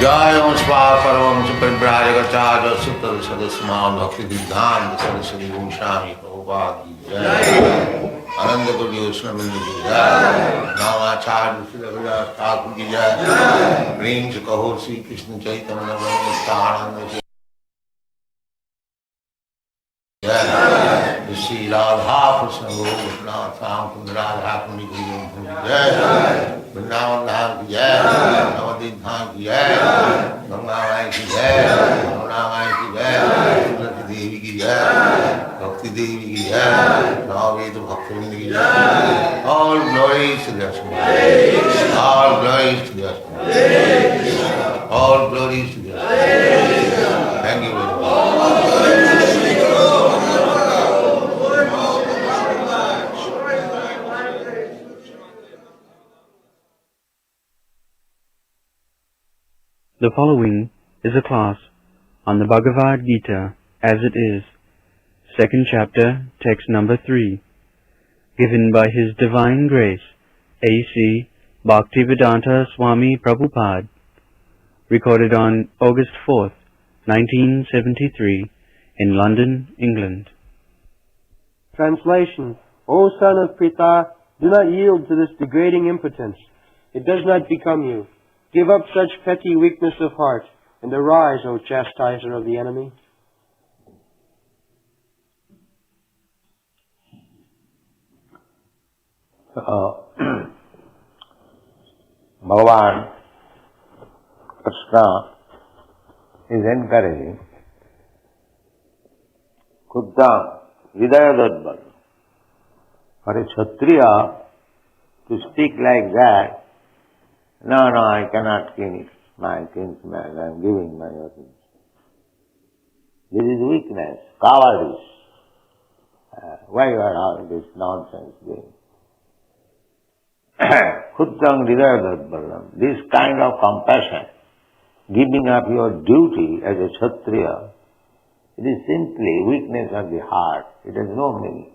जय वंशपा परमंश परिव्राजकाचार्य सुतल सदस्यमान भक्ति सिद्धांत सरस्वती गोस्वामी प्रभुपाद की जय। आनंद कोटि वैष्णववृंद की जय। नामाचार्य श्री रविदास ठाकुर की जय। प्रेम से कहो श्री कृष्ण चैतन्य नित्यानंद जय। श्री राधा कृष्ण गोपनाथ श्याम कुंद राधा कुंड जय। वृंदावन धाम की जय। नवदीप धाम की जय। गंगा माई की जय। यमुना माई की जय। तुलसी देवी की जय। भक्ति देवी की जय। नववेद भक्तवृंद की जय। All glories to Krishna. All glories to Krishna. All glories to Krishna. Thank you very much. The following is a class on the Bhagavad Gita as it is, second chapter, text number 3, given by His Divine Grace, A.C. Bhaktivedanta Swami Prabhupada, recorded on August 4th, 1973, in London, England. Translation: O son of Pritha, do not yield to this degrading impotence. It does not become you. Give up such petty weakness of heart, and arise, O chastiser of the enemy. Bhagavan Krsna is encouraging Kuddam Vidayadadbal. For a Kshatriya to speak like that, no, I cannot kill my kinsman, I am giving my organs. This is weakness, cowardice. Why you are all this nonsense doing? Kuddam Vidayadadbalam, this kind of compassion, giving up your duty as a Kshatriya, it is simply weakness of the heart. It has no meaning.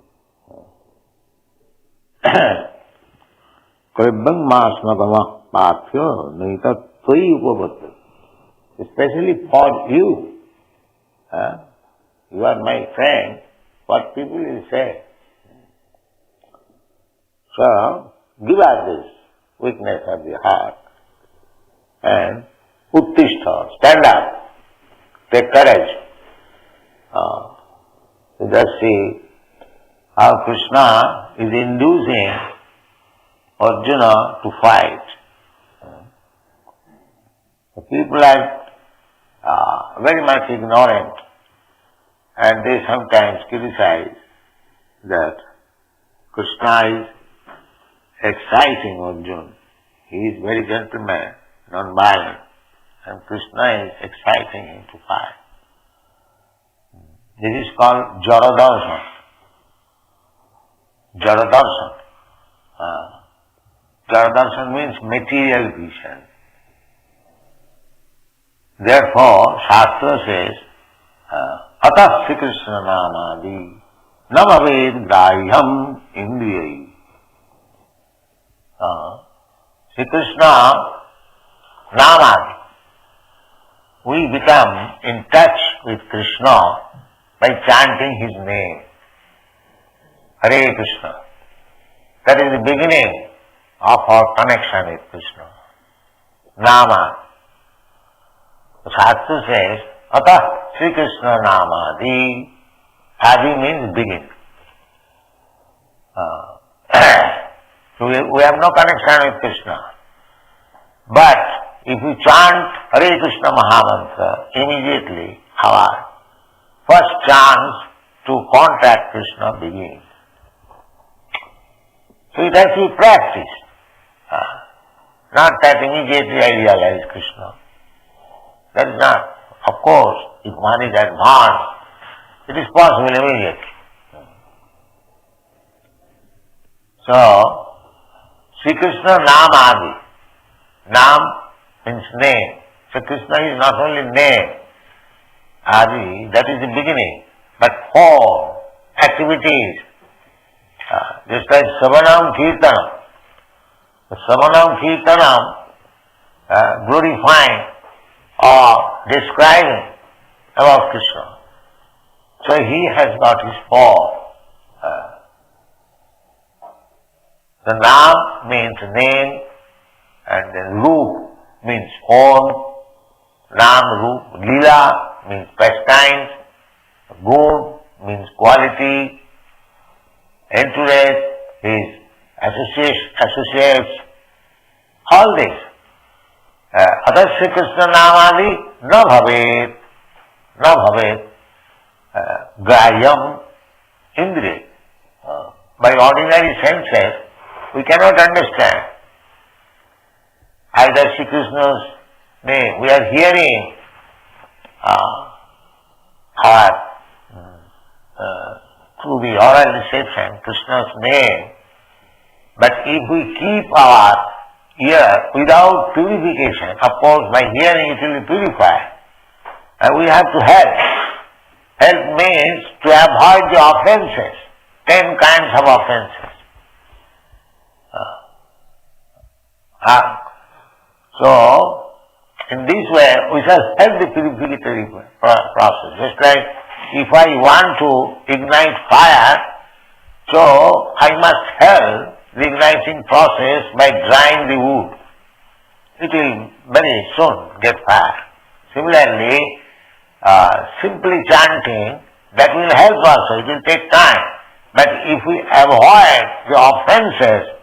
Especially for you. You are my friend. What people will say? So, give us this weakness of the heart and uttishta, stand up, take courage. You just see how Krishna is inducing Arjuna to fight. The people are very much ignorant, and they sometimes criticize that Krishna is exciting Arjuna. He is very gentleman, non-violent, and Krishna is exciting him to fight. This is called Jaradarshan. Jaradarshan. Jaradarshan means material vision. Therefore, Shastra says, Atah Sri Krishna Namadi Namaved Grahyam Indriyai. Sri Krishna Namadi. We become in touch with Krishna by chanting his name. Hare Krishna. That is the beginning of our connection with Krishna. Nama. The Shastra says, Atah Sri Krishna Namadi. Adi means begin. So we have no connection with Krishna. But if we chant Hare Krishna Mahamantra, immediately our first chance to contact Krishna begins. So it has to be practiced. Not that immediately I realize Krishna. That is not. Of course, if one is advanced, it is possible immediately. So, Sri Krishna Nam Adi. Nam means name. So Krishna is not only name, Adi, that is the beginning, but form, activities. Just like Savanam Kirtanam. The Savanam Kirtanam, glorifying or describing about Krishna. So he has got his form. The Naam means name, and then Roop means form. Naam, Roop, Lila means pastimes. Gun means quality. Entourage is associates. All this. Adasya Krishna Namadi na bhavet grayam indriya. By ordinary senses, we cannot understand. Either Sri Krishna's name, we are hearing through the oral reception Krishna's name, but if we keep our ear without purification, of course by hearing it will be purified, and we have to help. Help means to avoid the offences, 10 kinds of offences. So, in this way, we shall help the purificatory process. Just like if I want to ignite fire, so I must help the igniting process by drying the wood. It will very soon get fire. Similarly, simply chanting, that will help also, it will take time. But if we avoid the offences,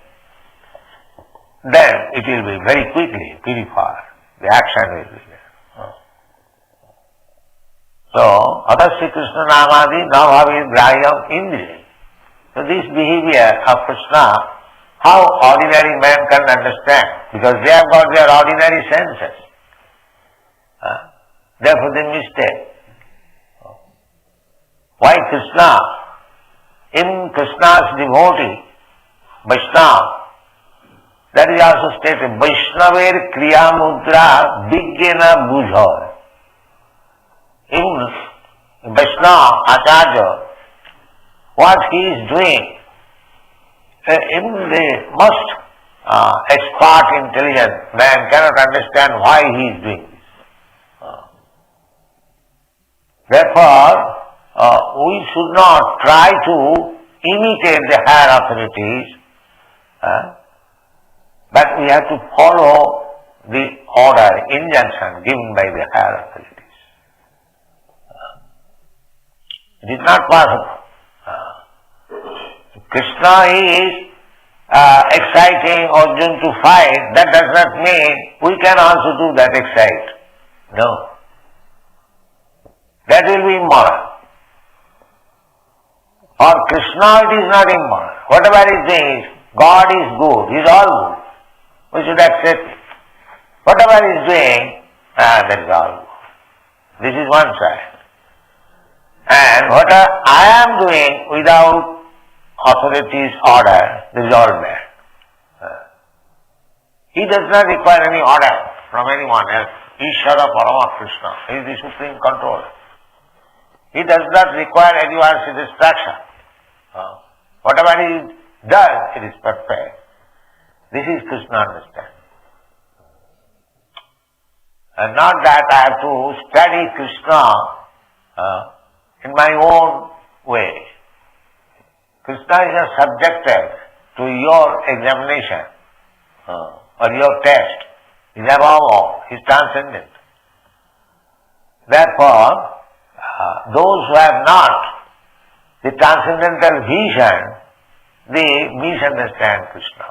then it will be very quickly purified. The action will be there. So, Adasya Krishna Namadi Navavi Grayam Indri. So this behavior of Krishna, how ordinary man can understand? Because they have got their ordinary senses. Therefore they mistake. Why Krishna? In Krishna's devotee, Vaishnava, that is also stated, Vaishnaver Kriya Mudra Vigyena Bujha. In Vaishnava, Acharya, what he is doing, even the most expert, intelligent man cannot understand why he is doing this. Therefore, we should not try to imitate the higher authorities, but we have to follow the order, injunction given by the higher authorities. It is not possible. Krishna is exciting Arjuna to fight, that does not mean we can also do that excite. No. That will be immoral. For Krishna it is not immoral. Whatever he is doing is, God is good, he is all good. We should accept it. Whatever he is doing, that is all good. This is one side. And what I am doing without authority's order, this is all bad. He does not require any order from anyone else. Ishvara Parama Krishna, he is the supreme controller. He does not require anyone's instruction. Whatever he does, it is perfect. This is Krishna understanding. And not that I have to study Krishna in my own way. Krishna is not subjected to your examination or your test. He is above all. He is transcendent. Therefore, those who have not the transcendental vision, they misunderstand Krishna.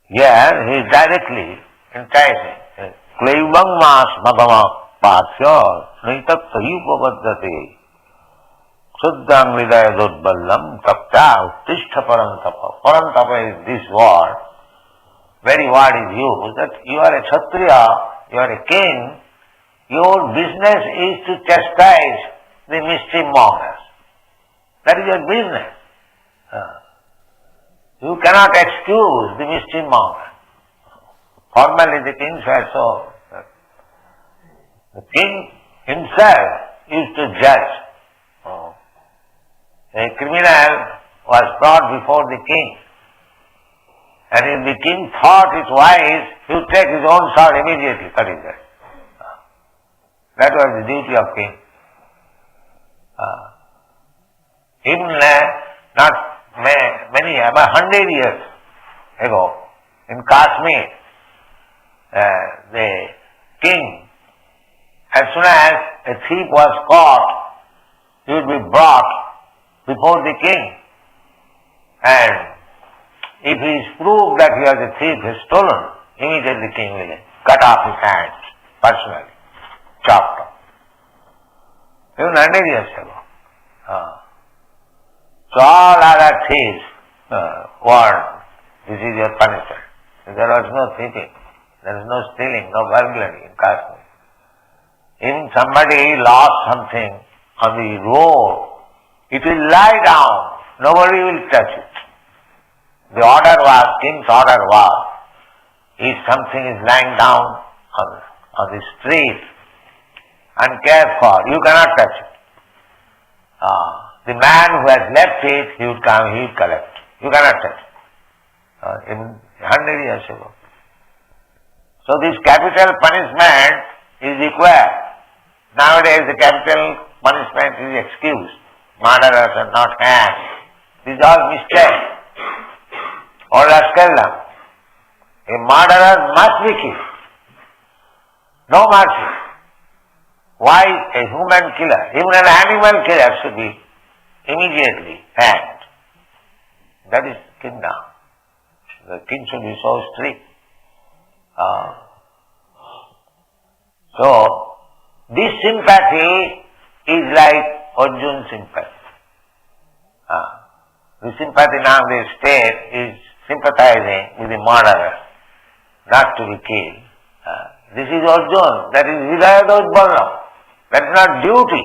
Here he is directly enticing. Klaivang mas madama pasya naitat sayupavadate suddham vidaya dodballam tapta uttishta parantapa. Parantapa is this word. Very word is used that you are a Kshatriya, you are a king, your business is to chastise the mischief mongers. That is your business. You cannot excuse the mischief monger. Formerly the kings were so. The king himself used to judge. A criminal was brought before the king And if the king thought it wise, he would take his own sword immediately, cut his head. That was the duty of king. Even not many, about 100 years ago, in Kashmir, the king, as soon as a thief was caught, he would be brought before the king. And if it is proved that he was a thief, he has stolen, immediately the king will cut off his hands, personally, chopped off. Even 100 years ago. So all other thieves warned, this is your punishment. There was no thieving, there was no stealing, no burglary in Kashmir. Even somebody lost something on the road, it will lie down, nobody will touch it. The order was, king's order was, if something is lying down on the street, uncared for, you cannot touch it. The man who has left it, he would come, he would collect. You cannot touch it. In 100 years ago. So this capital punishment is required. Nowadays the capital punishment is excused. Murderers are not hanged. This is all mistake. Or rascaldom. A murderer must be killed. No mercy. Why a human killer? Even an animal killer should be immediately hanged. That is kingdom. The king should be so strict. So, this sympathy is like Arjun's sympathy. The sympathy now the state is sympathizing with the murderer, not to be killed. This is Arjun, that is Hridayadodballam. That is not duty.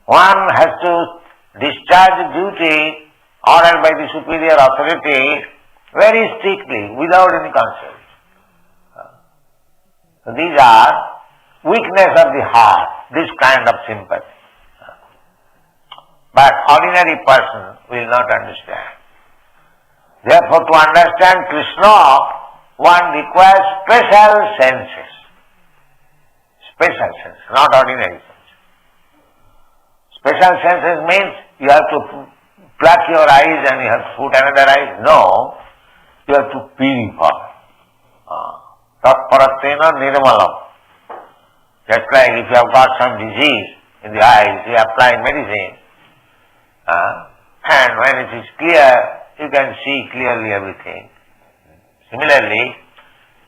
One has to discharge the duty ordered by the superior authority very strictly, without any conscience. So these are weakness of the heart, this kind of sympathy. But ordinary person will not understand. Therefore, to understand Krishna, one requires special senses. Special senses, not ordinary senses. Special senses means you have to pluck your eyes and you have to put another eye. No, you have to purify. Tatparatena nirmalam. Just like if you have got some disease in the eyes, you apply medicine. And when it is clear, you can see clearly everything. Similarly,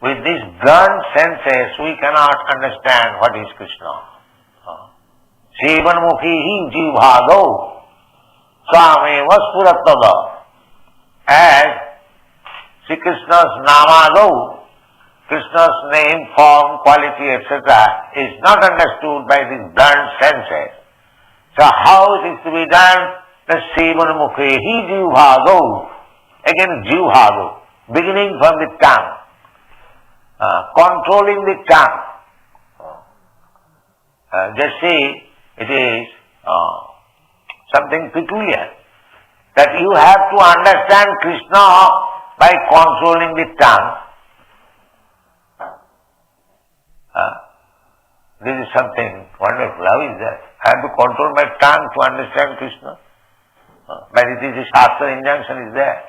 with these blunt senses, we cannot understand what is Krishna. Shivanmukhi hi jivhado swame vaspuratada. As Sri Krishna's namado, Krishna's name, form, quality, etc. is not understood by these blunt senses. So how it is to be done? The Shivanmukhi hi jivhado. Again jivhado, beginning from the tongue. Controlling the tongue. Just see, it is something peculiar that you have to understand Krishna by controlling the tongue. This is something wonderful. How is that? I have to control my tongue to understand Krishna. But it is the Shastra injunction is there.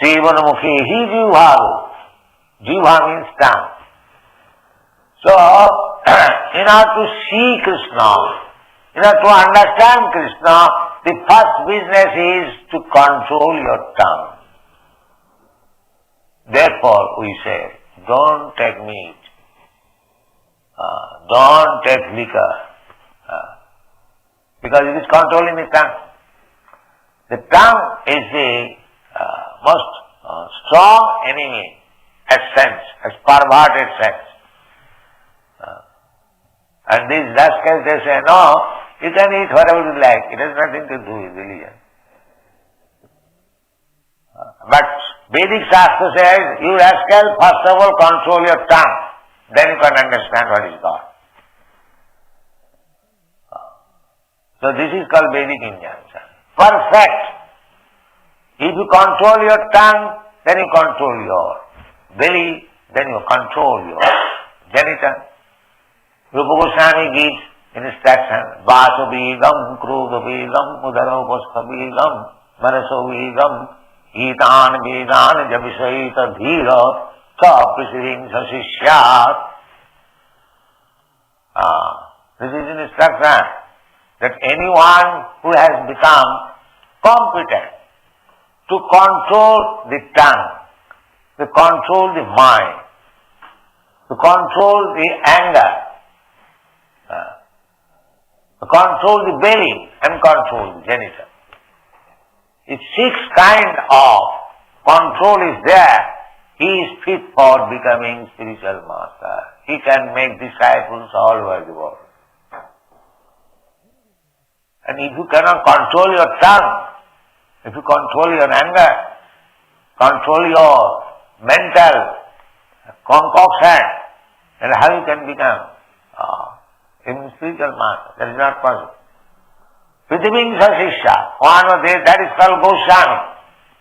Shivanmukhi hi jivhado. Jiva means tongue. So, in order to see Krishna, in order to understand Krishna, the first business is to control your tongue. Therefore, we say, don't take meat, don't take liquor, because it is controlling the tongue. The tongue is the most strong enemy as sense, as perverted sense. And these rascals, they say, no, you can eat whatever you like. It has nothing to do with religion. But Vedic Shastra says, you rascal, first of all control your tongue. Then you can understand what is God. So this is called Vedic Injunction. Perfect. If you control your tongue, then you control your belly, then you control your genital. Rupa Goswami gives instruction, Vaso Vigam, Kruva Vigam, Udara Upastha Vigam, Manaso Vigam, Itan Vidan, Jabisaita Dhira, Cha Prisiddhing Sasishyat. This is an instruction that anyone who has become competent to control the tongue, to control the mind, to control the anger, to control the belly and control the genital. If 6 kinds of control is there, he is fit for becoming spiritual master. He can make disciples all over the world. And if you cannot control your tongue, if you control your anger, control your mental concoction, then how you can become even spiritual master? That is not possible. Prithiving Sasisha, one of these, that is called Goswami.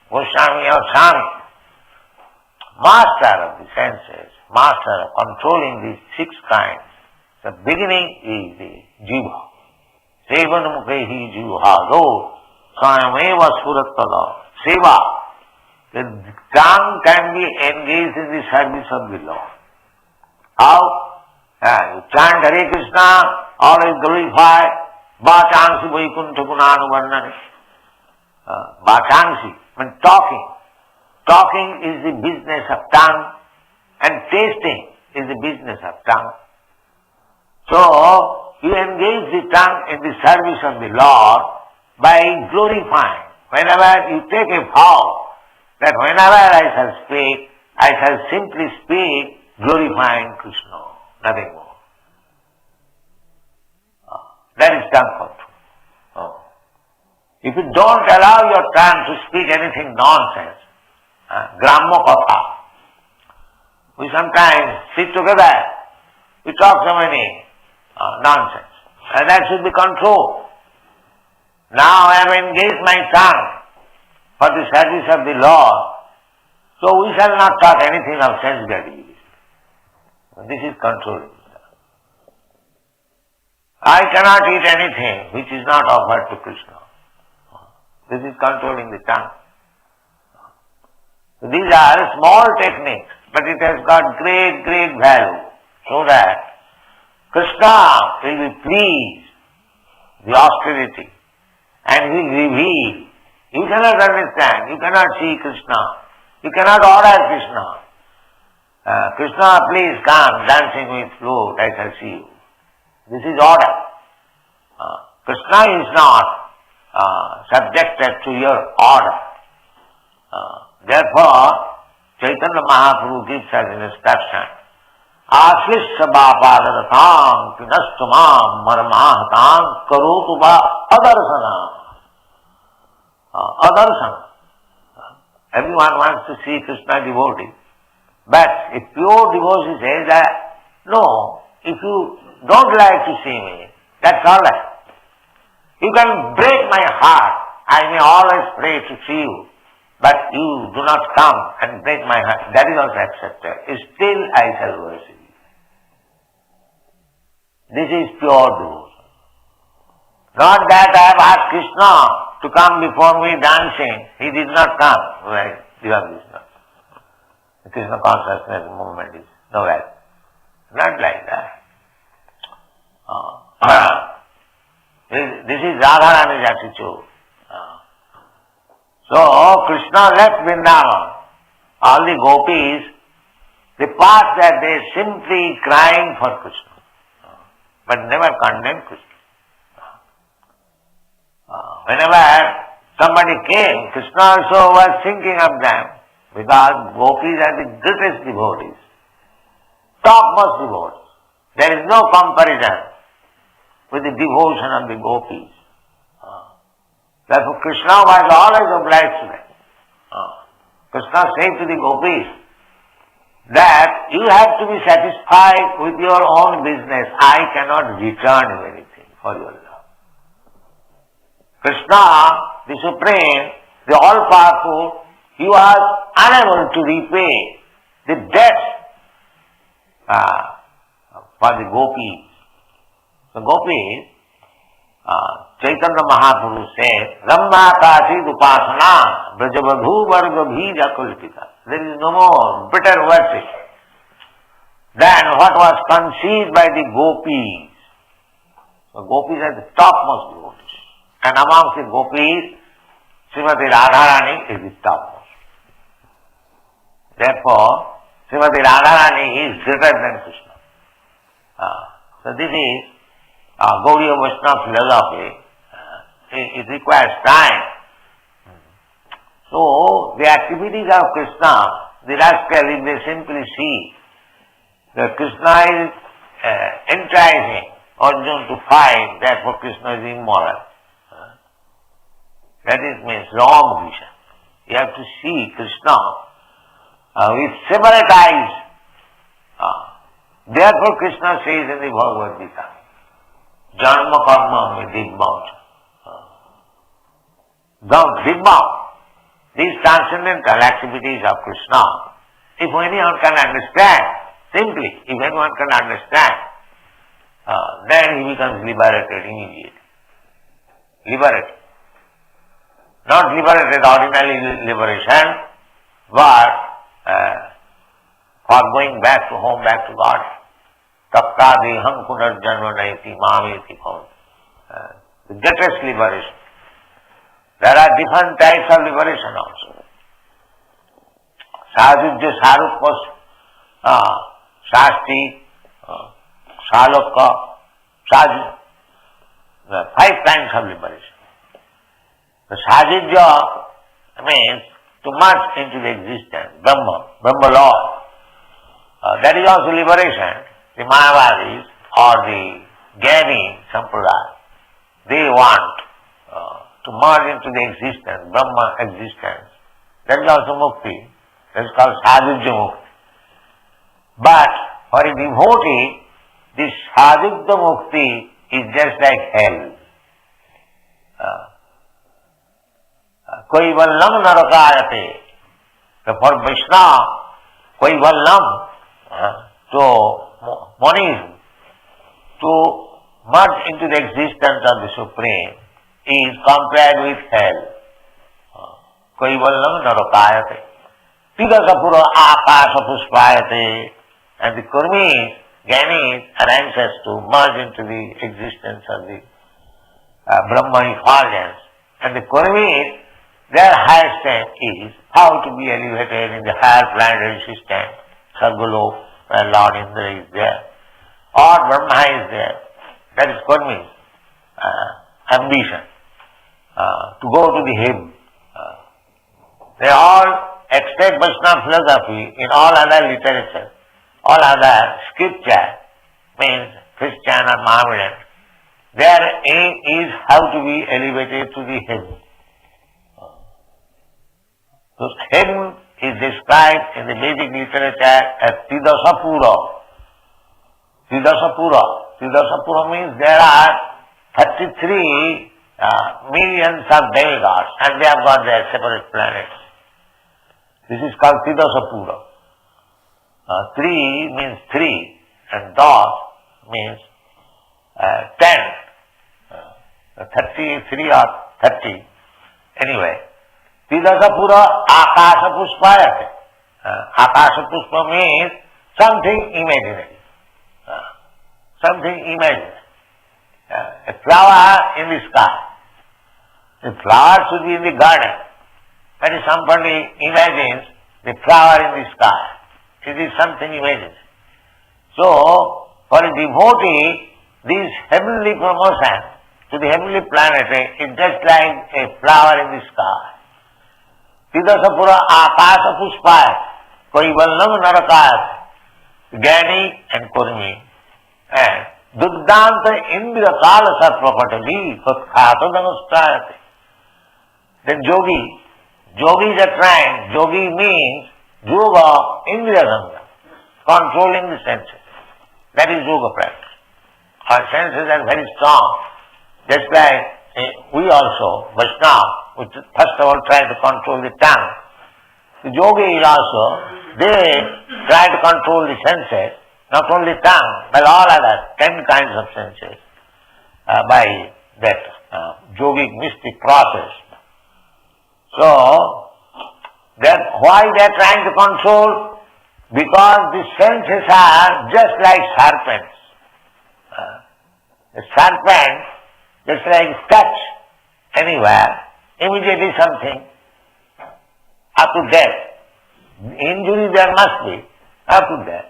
Goswami or Swami. Master of the senses, master of controlling these 6 kinds. The beginning is the jiva. Sevanamukhehi jivahado, swayameva suratpada. Seva. The tongue can be engaged in the service of the Lord. How? You chant Hare Krishna, always glorify Vachansi Vaikuntha Gunanu Varnani. Vachansi, when talking. Talking is the business of tongue and tasting is the business of tongue. So, you engage the tongue in the service of the Lord by glorifying. Whenever you take a vow that whenever I shall speak, I shall simply speak glorifying Krishna, nothing more. That is tongue control. If you don't allow your tongue to speak anything nonsense, Grammo Katha, we sometimes sit together, we talk so many nonsense, and that should be controlled. Now I have engaged my tongue for the service of the Lord, so we shall not talk anything of sense gratification. This is controlling. I cannot eat anything which is not offered to Krishna. This is controlling the tongue. These are small techniques, but it has got great, great value, so that Krishna will be pleased, the austerity, and will reveal. You cannot understand, you cannot see Krishna, you cannot order Krishna. Krishna, please come dancing with flute, I shall see you. This is order. Krishna is not subjected to your order. Therefore, Chaitanya Mahaprabhu gives us an instruction. Aslishya bhapadaratham pinastumam marmahatam karotu va adarsana. Adarsana. Everyone wants to see Krishna devotee. But if pure devotee says that, no, if you don't like to see me, that's all right. You can break my heart. I may always pray to see you. But you do not come and break my heart. That is also accepted. Still I shall worship you. This is pure devotion. Not that I have asked Krishna to come before me dancing. He did not come. Well, you have Krishna. The Krishna consciousness movement is nowhere. Not like that. This is Radharani's attitude. So, Krishna left Vrindavan. All the gopis, they passed that day simply crying for Krishna, but never condemned Krishna. Whenever somebody came, Krishna also was thinking of them, because gopis are the greatest devotees, topmost devotees. There is no comparison with the devotion of the gopis. Therefore, Krishna was always obliged to them. Krishna said to the gopis that you have to be satisfied with your own business. I cannot return you anything for your love. Krishna, the Supreme, the All-Powerful, He he was unable to repay the debt for the gopis. The gopis, Chaitanya Mahaprabhu said, Ramma Kasid Upasana Brajavadhu Varga Bhija Kulpita. There is no more better worship than what was conceived by the gopis. So gopis are the topmost devotees. And amongst the gopis, Srimati Radharani is the topmost. Therefore, Srimati Radharani is greater than Krishna. So this is Gaudiya Vaishnava philosophy. It requires time. So, the activities of Krishna, the rascal, if they simply see that Krishna is enticing Arjuna to fight, therefore Krishna is immoral. That means wrong vision. You have to see Krishna with separate eyes. Therefore Krishna says in the Bhagavad Gita, Janma karma me dibbam. Dibbam. These transcendental activities of Krishna, if anyone can understand, simply, if anyone can understand, then he becomes liberated immediately. Liberated. Not liberated ordinary liberation, but for going back to home, back to God. Tapta deham punarjanma naiti mameti bhavam. The greatest liberation. There are different types of liberation also. Sadhujya, Sarupka, Shasti, Salokka, Sadhu. There are 5 kinds of liberation. The Sadhujya means to merge into the existence, Brahma Lord. That is also liberation. The Mayavadis or the Jnani Sampradaya, they want to merge into the existence, Brahma existence. That is also mukti. That is called sadhujya mukti. But for a devotee, this sadhujya mukti is just like hell. Koi vallam narakayate. For Vaishnava, koi vallam, to monism, to merge into the existence of the Supreme, is compared with hell. Koi vallam narakayate. Tidasapura akasa puspayate. And the Kurmis, Jnanis are anxious to merge into the existence of the Brahma effulgence. And the Kurmis, their highest aim is how to be elevated in the higher planetary system, Sargolo, where Lord Indra is there, or Brahma is there. That is Kurmis' ambition. To go to the heaven. They all accept Vaishnava philosophy in all other literature, all other scripture, means Christian or Mohammedan. Their aim is how to be elevated to the heaven. So heaven is described in the Vedic literature as Tidasapura. Tidasapura means there are 33 millions of demigods, and they have got their separate planets. This is called Tidasapura. 3 means 3, and Das means 10. 33 or 30. Anyway, Tidasapura Akasa Puspayate. Akasa Puspa means something imaginary. Something imaginary. A flower in the sky. The flower should be in the garden. That is, somebody imagines the flower in the sky. It is something imaginary. So, for a devotee, this heavenly promotion to the heavenly planet is just like a flower in the sky. Tidasapura akasa puspaya, koi vallam narakayat, Jnani and Kurmi, and Dugdanta Indra Kala Sarpapatali, Kathata Namastrayate. Then Yogi is a trying. Yogi means yoga, Indriya Sangha, controlling the senses. That is yoga practice. Our senses are very strong. Just like we also, Vaishnava, we first of all try to control the tongue. The yogis also, they try to control the senses, not only tongue, but all other 10 kinds of senses by that yogic mystic process. So, why they are trying to control? Because the senses are just like serpents. The serpent, just like touch anywhere, immediately something, up to death. Injury there must be, up to death.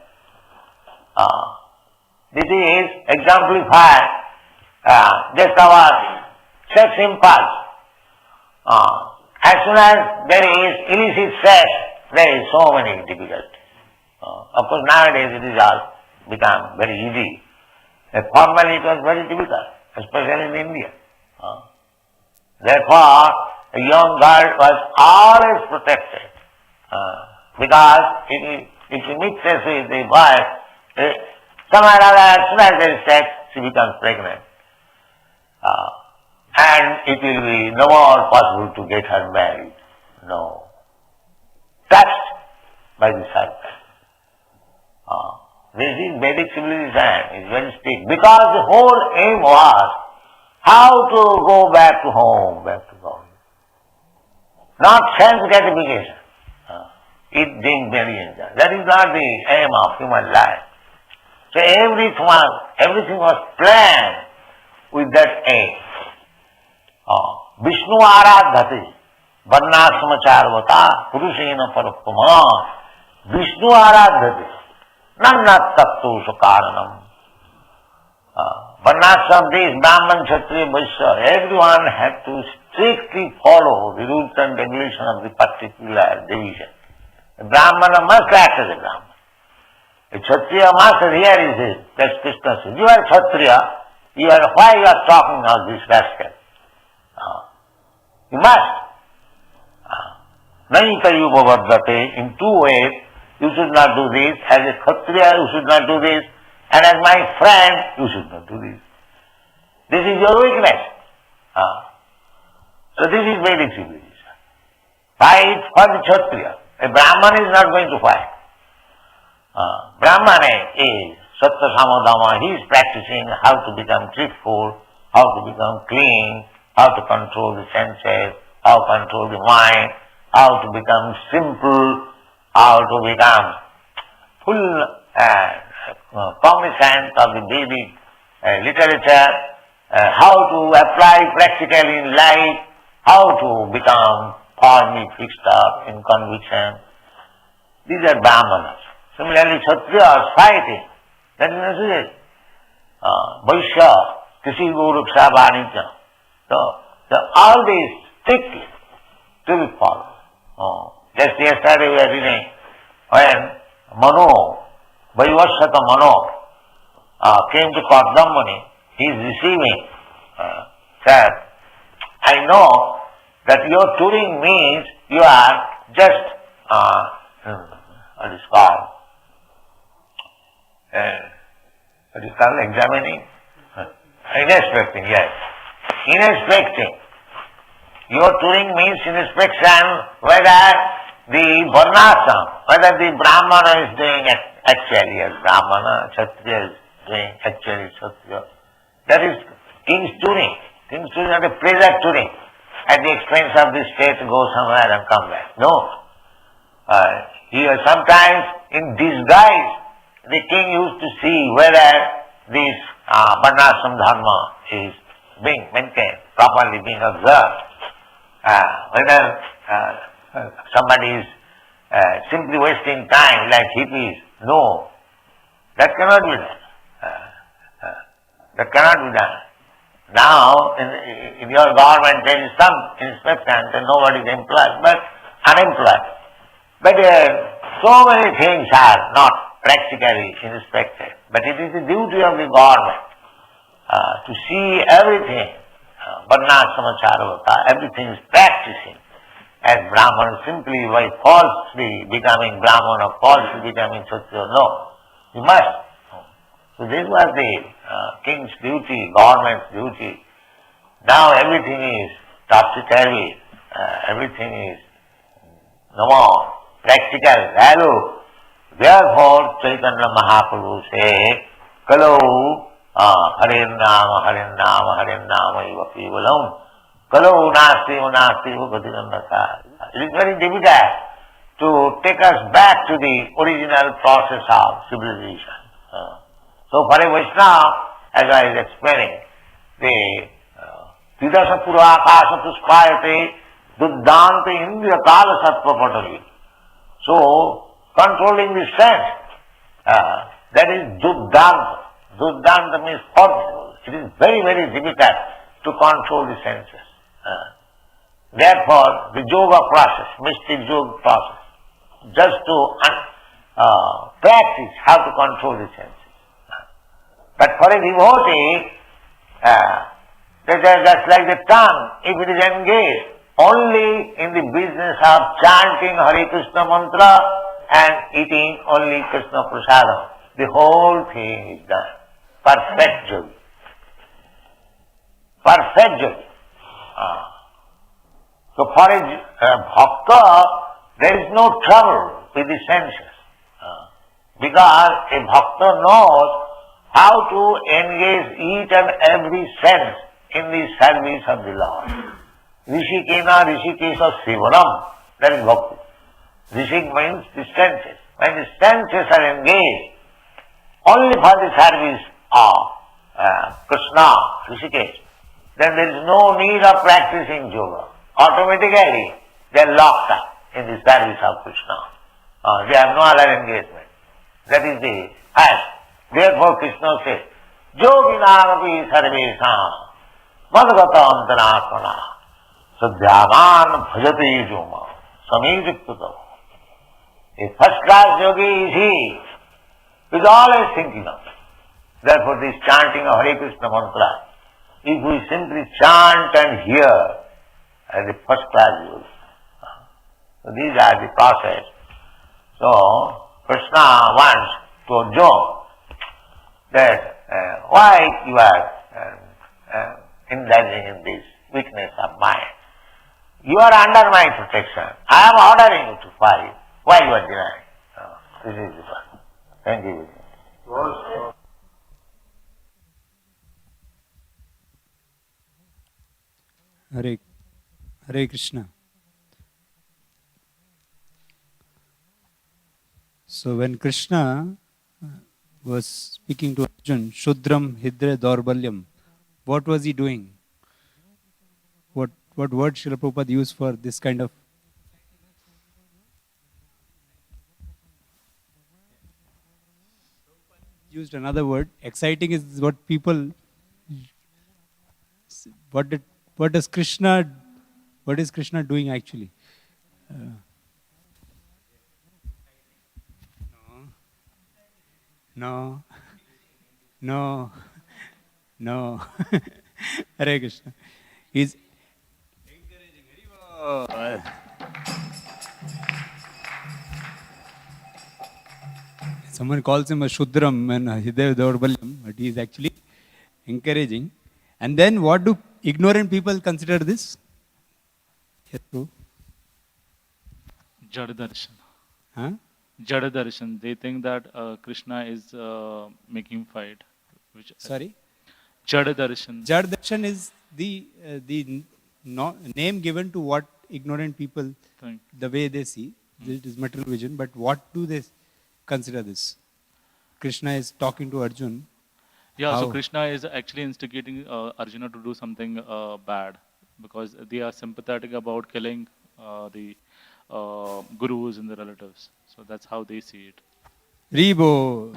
This is exemplified just our sex impulse. As soon as there is illicit sex, there is so many difficulties. Of course, nowadays it is all become very easy. Formerly it was very difficult, especially in India. Therefore, a young girl was always protected because if she mixes with the boy, somehow or other, as soon as there is sex, she becomes pregnant. And it will be no more possible to get her married. No. Touched by the serpent. This is Vedic civilization, is very strict. Because the whole aim was how to go back to home, back to God. Not sense gratification. It being very enjoyed. That is not the aim of human life. So everything was planned with that aim. Vishnu Aradhati, Varnasama Charvata, Purushena Parappama, Vishnu Aradhati, Nannat Tattu Sukaranam. Varnasam, this Brahman, Kshatriya, Vaishya, everyone had to strictly follow the rules and regulation of the particular division. The Brahmana must act as a Brahman. The Kshatriya must adhere his will. That's Krishna says. You are Kshatriya, why you are talking all this rascal? You must. Nahi Kayuva Vardhate, in 2 ways, you should not do this. As a Kshatriya, you should not do this. And as my friend, you should not do this. This is your weakness. So this is Vedic civilization. Fight for the Kshatriya. A Brahman is not going to fight. Brahman is Sattva Samadama. He is practicing how to become truthful, how to become clean, how to control the senses, how to control the mind, how to become simple, how to become full cognizant of the Vedic literature, how to apply practically in life, how to become firmly fixed up in conviction. These are Brahmanas. Similarly, Kshatriya is fighting. That is necessary. Vaishya, Krishi Guruksa Vanitya. So all these strictly to be followed. Just yesterday we were reading when Mano, Vaivasvata Mano, came to Kardamani. He is receiving, said, I know that your touring means you are just, what is called, examining? Inspecting, yes. Inspecting. Your touring means inspection whether the Varnasam, whether the Brahmana is doing actually as Brahmana, Kshatriya is doing actually Kshatriya. That is king's touring. King's touring is a pleasure touring. At the expense of the state to go somewhere and come back. No. Here sometimes in disguise the king used to see whether this Varnasam Dharma is being maintained, properly being observed. Whether somebody is simply wasting time like hippies. No. That cannot be done. That cannot be done. Now, in your government there is some inspection and nobody is employed, but unemployed. But so many things are not practically inspected. But it is the duty of the government to see everything, Varnasama Charvata, everything is practicing as Brahman simply by falsely becoming Brahman or falsely becoming Kshatriya. No, you must. So this was the king's duty, government's duty. Now everything is topsy-turvy, everything is no more. practical value. Therefore, Chaitanya Mahaprabhu said, Kalau Harin Nama eva kevalam, Kalau nasti bhaktinandasa. It is very difficult to take us back to the original process of civilization. So for a Vaishnava, as I was explaining, the Tidasa Pura Akasa Puspayate Duddanta Indriya Kala Sattva Patali. So, controlling the sense, that is Duddanta. Duddanta means possible. It is very, very difficult to control the senses. Therefore, the yoga process, mystic yoga process, just to practice how to control the senses. But for a devotee, just like the tongue, if it is engaged only in the business of chanting Hare Krishna mantra and eating only Krishna prasadam, the whole thing is done. Perfect yoga. Perfect yoga. So for a bhakta, there is no trouble with the senses. Because a bhakta knows how to engage each and every sense in the service of the Lord. Rishikena Rishikesha Sivanam, that is bhakti. Rishik means the senses. When the senses are engaged only for the service of Krishna, Rishikesh, then there is no need of practicing yoga. Automatically they are locked up in the service of Krishna. They have no other engagement. That is the highest. Therefore Krishna says, Yoginamapi sarvesam madgata antaratmana sadhyavan bhajate yoma samijukta. A first class yogi is he who is always thinking of it. Therefore this chanting of Hare Krishna mantra, if we simply chant and hear, as a first class yogi. So these are the process. So Krishna wants to Arjuna that why you are indulging in this weakness of mind. You are under my protection. I am ordering you to fight. Why you are denying? This is the point. Thank you. Hare Krishna. So when Krishna was speaking to Arjuna, Shudram Hidre Daurbalyam, what was he doing? What word Srila Prabhupada used for this kind of? Used another word. Exciting is what people. What is Krishna doing actually? No. Hare Krishna. He's encouraging. Someone calls him a Shudram and Hidaya Daurbalyam, but he is actually encouraging. And then what do ignorant people consider this? Yes, true. Jada darshan. Huh? Jada darshan. They think that Krishna is making fight. Sorry? Jada darshan. Jada darshan is the name given to what ignorant people, the way they see. It is material vision. But what do they consider this? Krishna is talking to Arjuna. Yeah, How? so Krishna is actually instigating Arjuna to do something bad because they are sympathetic about killing the gurus and the relatives. So that's how they see it. Ribo.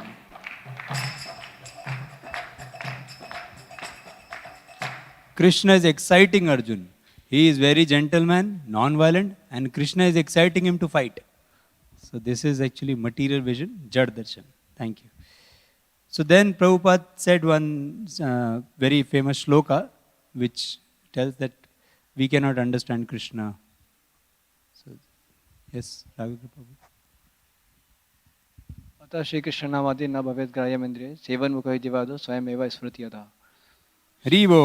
Krishna is exciting Arjuna. He is very gentleman, non-violent, and Krishna is exciting him to fight. So this is actually material vision, Jad Darshan. Thank you. So then Prabhupada said one very famous shloka which tells that we cannot understand Krishna. So, yes, Raghavendra Prabhu. अतः श्री कृष्ण नामादि न भवेद ग्राह्यम इंद्रिय seven मुख दिवादो स्वयं एवं स्मृतियता. Haribo.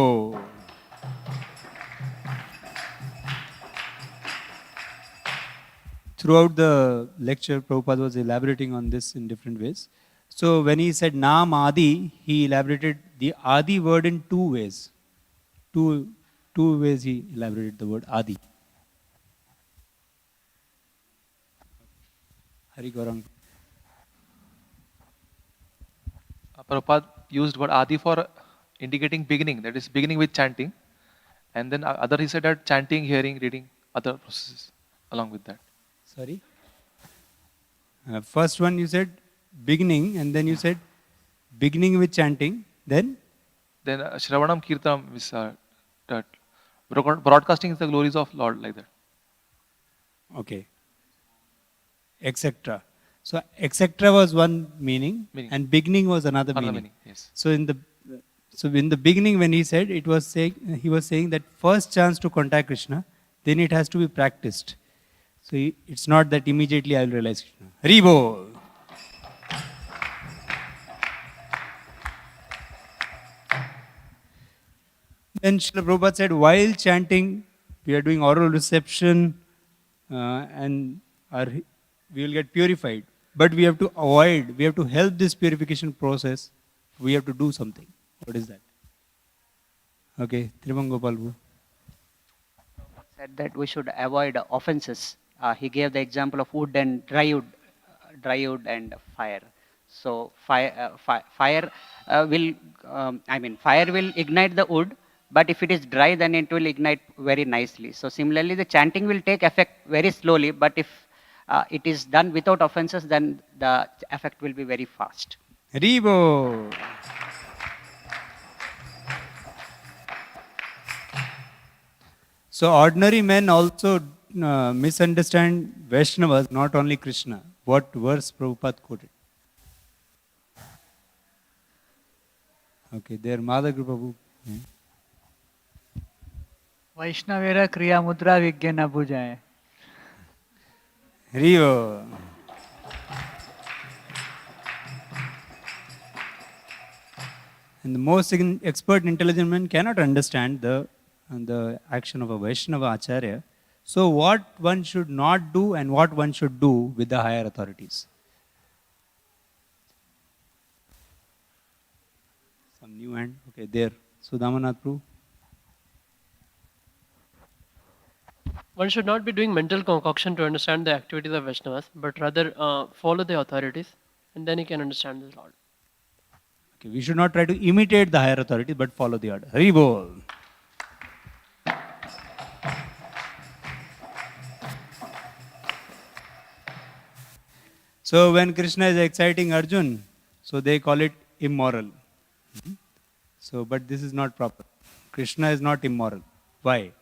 throughout the lecture, Prabhupada was elaborating on this in different ways. So when he said Nam Adi, he elaborated the Adi word in two ways. Two ways he elaborated the word Adi. Hari Gaurang. Prabhupada used word Adi for indicating beginning, that is beginning with chanting. And then other he said that chanting, hearing, reading, other processes along with that. Sorry? First one you said beginning, and then you said beginning with chanting, then? Then Shravanam Kirtanam is that broadcasting is the glories of Lord, like that. Okay. Etc. So etc. was one meaning. And beginning was another meaning. Yes. So in the beginning when he said, he was saying that first chance to contact Krishna, then it has to be practiced. So it's not that immediately I will realize Krishna. Haribo! Then Srila Prabhupada said, while chanting, we are doing oral reception and we will get purified. But we have to help this purification process, we have to do something. What is that? Okay, Tribangopal. Said that we should avoid offenses. He gave the example of wood and dry wood and fire. So fire will ignite the wood, but if it is dry, then it will ignite very nicely. So similarly, the chanting will take effect very slowly, but if it is done without offenses, then the effect will be very fast. Haribo! So ordinary men also misunderstand Vaishnavas, not only Krishna. What verse Prabhupada quoted? Okay, there Madhav Prabhu. वैष्णवेरा क्रिया मुद्रा विज्ञ न बुझाए. Haribo. And the most expert intelligent man cannot understand the action of a Vaishnava Acharya. So what one should not do and what one should do with the higher authorities? Some new hand. Okay, there. Sudhamanath Prabhu. One should not be doing mental concoction to understand the activities of Vaishnavas, but rather follow the authorities, and then he can understand the Lord. Okay, we should not try to imitate the higher authorities, but follow the order. Hari Bol. So when Krishna is exciting Arjun, so they call it immoral. So, but this is not proper. Krishna is not immoral. Why?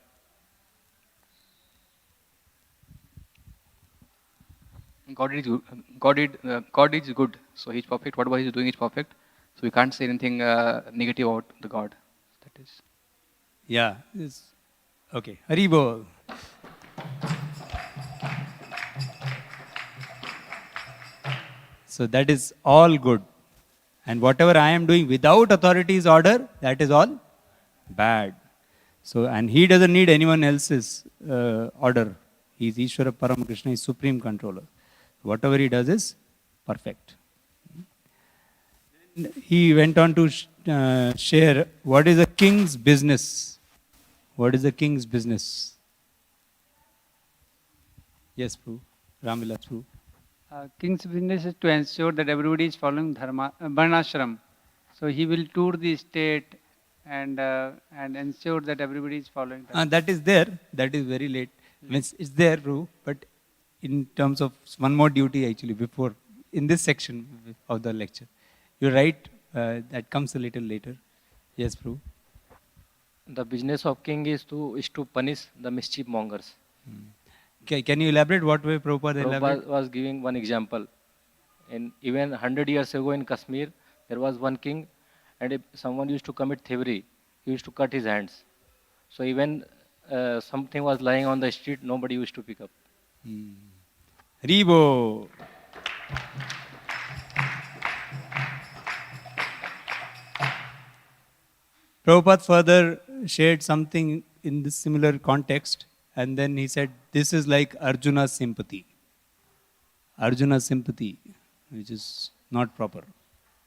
God is good, so He is perfect. Whatever He is doing is perfect. So we can't say anything negative about the God. That is. Yeah. Okay. Hari Bol. So that is all good. And whatever I am doing without authority's order, that is all bad. So, and he doesn't need anyone else's order. He is Ishvara Param Krishna, is supreme controller. Whatever he does is perfect. He went on to share what is a king's business. What is a king's business? Yes, Prabhu. Ramvilas Prabhu. King's business is to ensure that everybody is following dharma, varnashram. So he will tour the state and ensure that everybody is following dharma. That is there. That is very late. It's there, Prabhu. But in terms of one more duty actually before, in this section of the lecture. You're right. That comes a little later. Yes, Prabhu. The business of king is to punish the mischief mongers. Can you elaborate what way Prabhupada was giving one example. Even 100 years ago in Kashmir, there was one king, and if someone used to commit thievery, he used to cut his hands. So even something was lying on the street, nobody used to pick up. Ribo. Prabhupada further shared something in this similar context, and then he said, this is like Arjuna's sympathy. Arjuna's sympathy, which is not proper.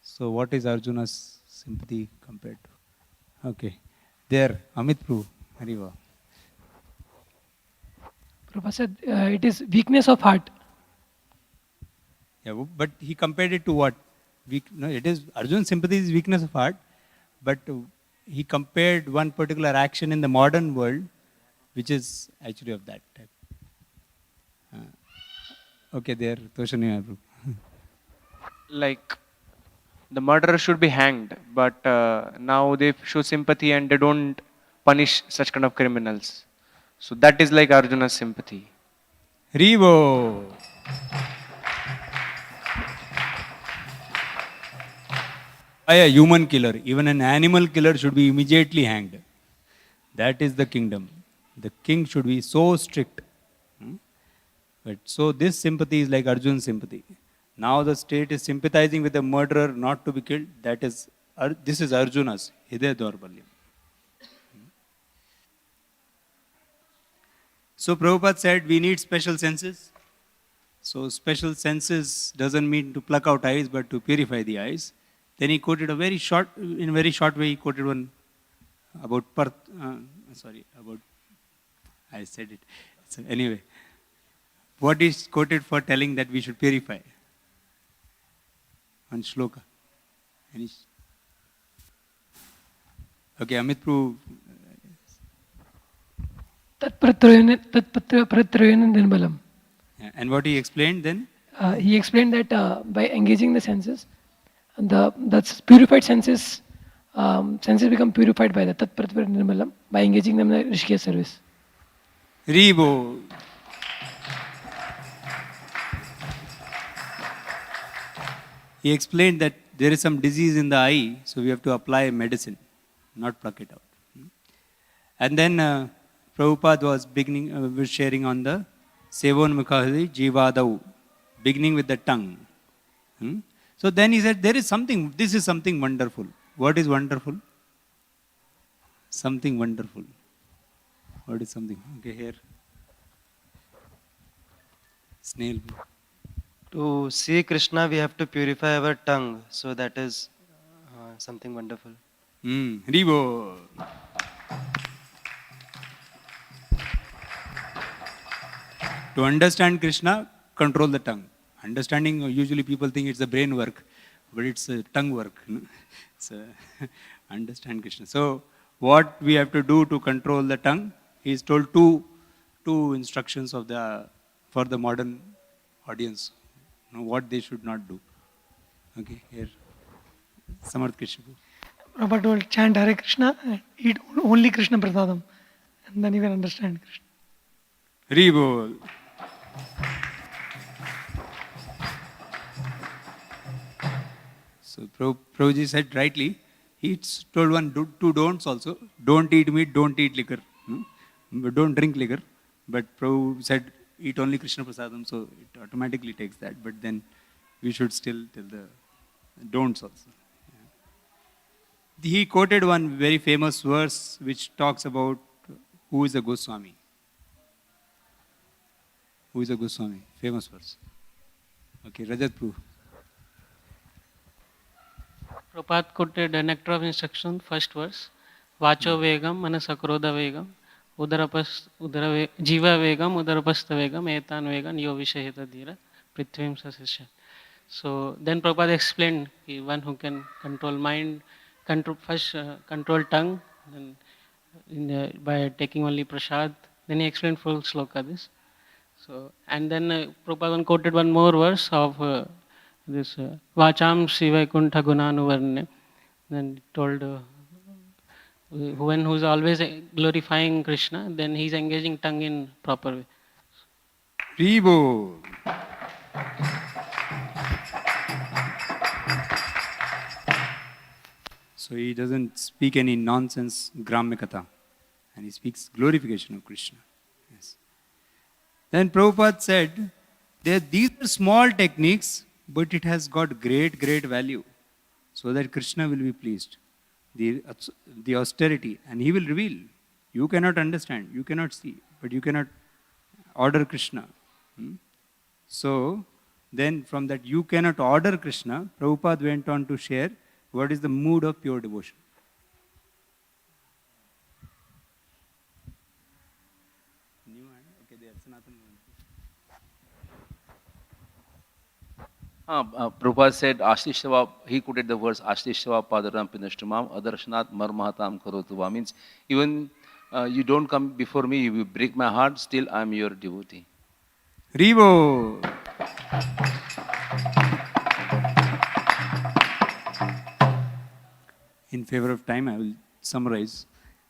So what is Arjuna's sympathy compared to? Okay. There, Amit Prabhu, Hariva. Prabhupada said it is weakness of heart. Yeah, but he compared it to what? No, it is Arjuna's sympathy is weakness of heart, but he compared one particular action in the modern world, which is actually of that type. Okay, there, Toshani Prabhu. Like the murderer should be hanged, but now they show sympathy and they don't punish such kind of criminals. So that is like Arjuna's sympathy. Hrivo. By a human killer, even an animal killer should be immediately hanged. That is the kingdom. The king should be so strict. But so this sympathy is like Arjun's sympathy. Now the state is sympathizing with the murderer not to be killed. That is, this is Arjuna's Hidaya Daurbalyam. So Prabhupada said we need special senses. So special senses doesn't mean to pluck out eyes, but to purify the eyes. Then he quoted in a very short way, he quoted one about I said it. So anyway, what is quoted for telling that we should purify? One shloka. Okay, Amit Prabhu. And what he explained then? He explained that by engaging the senses, that's purified senses become purified by the Tat Pratipara Nirmalam by engaging them in the Rishikesh service. Ribo. He explained that there is some disease in the eye, so we have to apply medicine, not pluck it out. And then Prabhupada was sharing on the Sevon Mukhahadi Jivadau, beginning with the tongue. So then he said, this is something wonderful. What is wonderful? Something wonderful. What is something? Okay, here. Snail. To see Krishna, we have to purify our tongue. So that is something wonderful. Hribo. To understand Krishna, control the tongue. Understanding, usually people think it's the brain work, but it's tongue work. So, understand Krishna. So, what we have to do to control the tongue? He is told two instructions for the modern audience. What they should not do. Okay, here. Samarth Krishna. Prabhupada told, chant Hare Krishna and eat only Krishna Prasadam. And then you can understand Krishna. Hribo. So Prabhuji said rightly, he told two don'ts also. Don't eat meat, don't eat liquor. Don't drink liquor. But Prabhu said, eat only Krishna Prasadam, so it automatically takes that. But then we should still tell the don'ts also. Yeah. He quoted one very famous verse which talks about who is a Goswami. Who is a Goswami? Famous verse. Okay, Rajat Prabhu. Prabhupada quoted a nectar of instruction, first verse. Vacho vegam, manasakroda vegam, jiva vegam, udarapasta vegam, etan vegam, yo vishahita dhira, prithvim sasisha. So then Prabhupada explained one who can control mind, control tongue, then by taking only prasad. Then he explained full sloka this. So and then Prabhupada quoted one more verse of this Vacham Sivaikunta Gunanuvarne. Then told when who's always glorifying Krishna, then he's engaging tongue in proper way. Ribo. So he doesn't speak any nonsense Grammikatha, and he speaks glorification of Krishna. Yes. Then Prabhupada said, these are small techniques, but it has got great value, so that Krishna will be pleased. The austerity, and he will reveal. You cannot understand, you cannot see, but you cannot order Krishna. So Then from that you cannot order Krishna, Prabhupada went on to share what is the mood of pure devotion. Prabhupada said, Ashtishava, he quoted the verse, Ashtishava padaram pinashtamam, adarshanat marmahatam karotuva. Means, even you don't come before me, you break my heart, still I am your devotee. Rivo! In favor of time, I will summarize.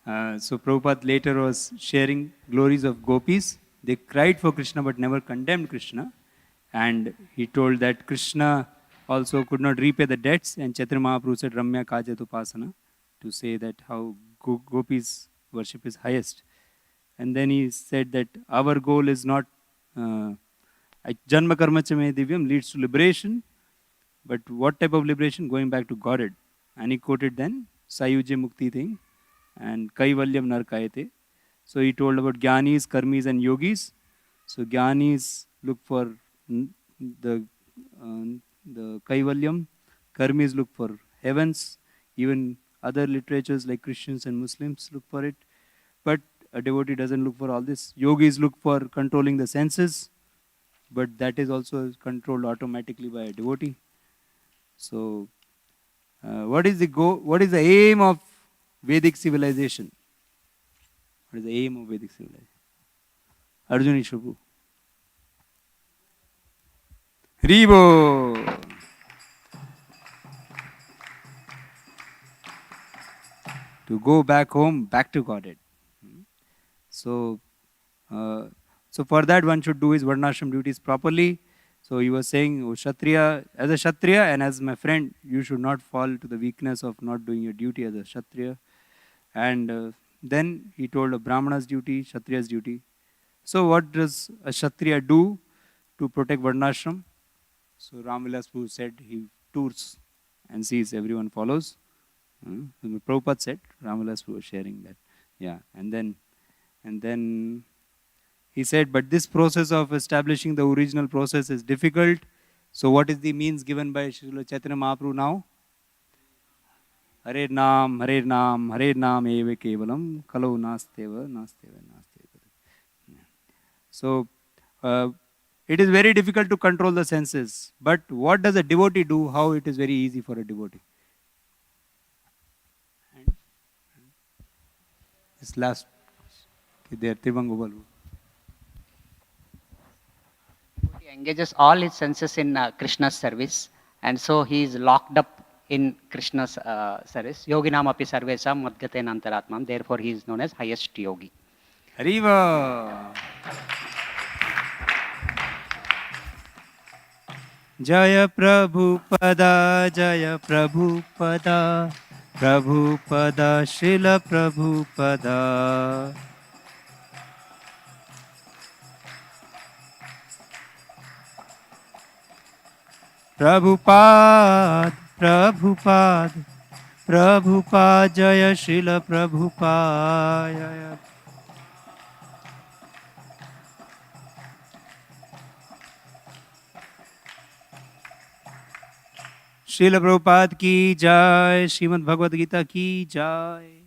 So Prabhupada later was sharing glories of gopis. They cried for Krishna but never condemned Krishna. And he told that Krishna also could not repay the debts. And Chaitanya Mahaprabhu said, Ramya Kajat Upasana, to say that how gopis worship is highest. And then he said that our goal is not Janma Karma Chame Divyam leads to liberation. But what type of liberation? Going back to Godhead. And he quoted then Sayuje Mukti thing and Kaivalyam Narkayate. So he told about Jnanis, Karmis and Yogis. So Jnanis look for the Kaivalyam, Karmis look for heavens, even other literatures like Christians and Muslims look for it. But a devotee doesn't look for all this. Yogis look for controlling the senses, but that is also controlled automatically by a devotee. So what is the aim of Vedic civilization? What is the aim of Vedic civilization? Arjuna Shubhu. Hribo. To go back home, back to Godhead. So for that one should do his Varnashram duties properly. So he was saying, oh, Kshatriya, as a Kshatriya and as my friend, you should not fall to the weakness of not doing your duty as a Kshatriya. And then he told of Brahmana's duty, Kshatriya's duty. So what does a Kshatriya do to protect Varnashram? So Ramvilas Prabhu said he tours and sees everyone follows. Prabhupada said, Ramvilas Prabhu was sharing that. Yeah, and then he said, but this process of establishing the original process is difficult. So what is the means given by Srila Chaitanya Mahaprabhu now? Hare Nam, Hare Nam, Hare Nam eva kevalam, kalau nasteva, nasteva, nasteva. So it is very difficult to control the senses. But what does a devotee do? How it is very easy for a devotee? This last, there, Tivangobalu. He engages all his senses in Krishna's service, and so he is locked up in Krishna's service. Yoginam api sarvesam madgate nantaratmam. Therefore, he is known as highest yogi. Hariva. Jaya Prabhupada, Jaya Prabhupada, Prabhupada, Srila Prabhupada. Prabhupada, Prabhupada, Prabhupada, Jaya Srila Prabhupada. Srila Prabhupada ki jai, Srimad Bhagavad Gita ki jai.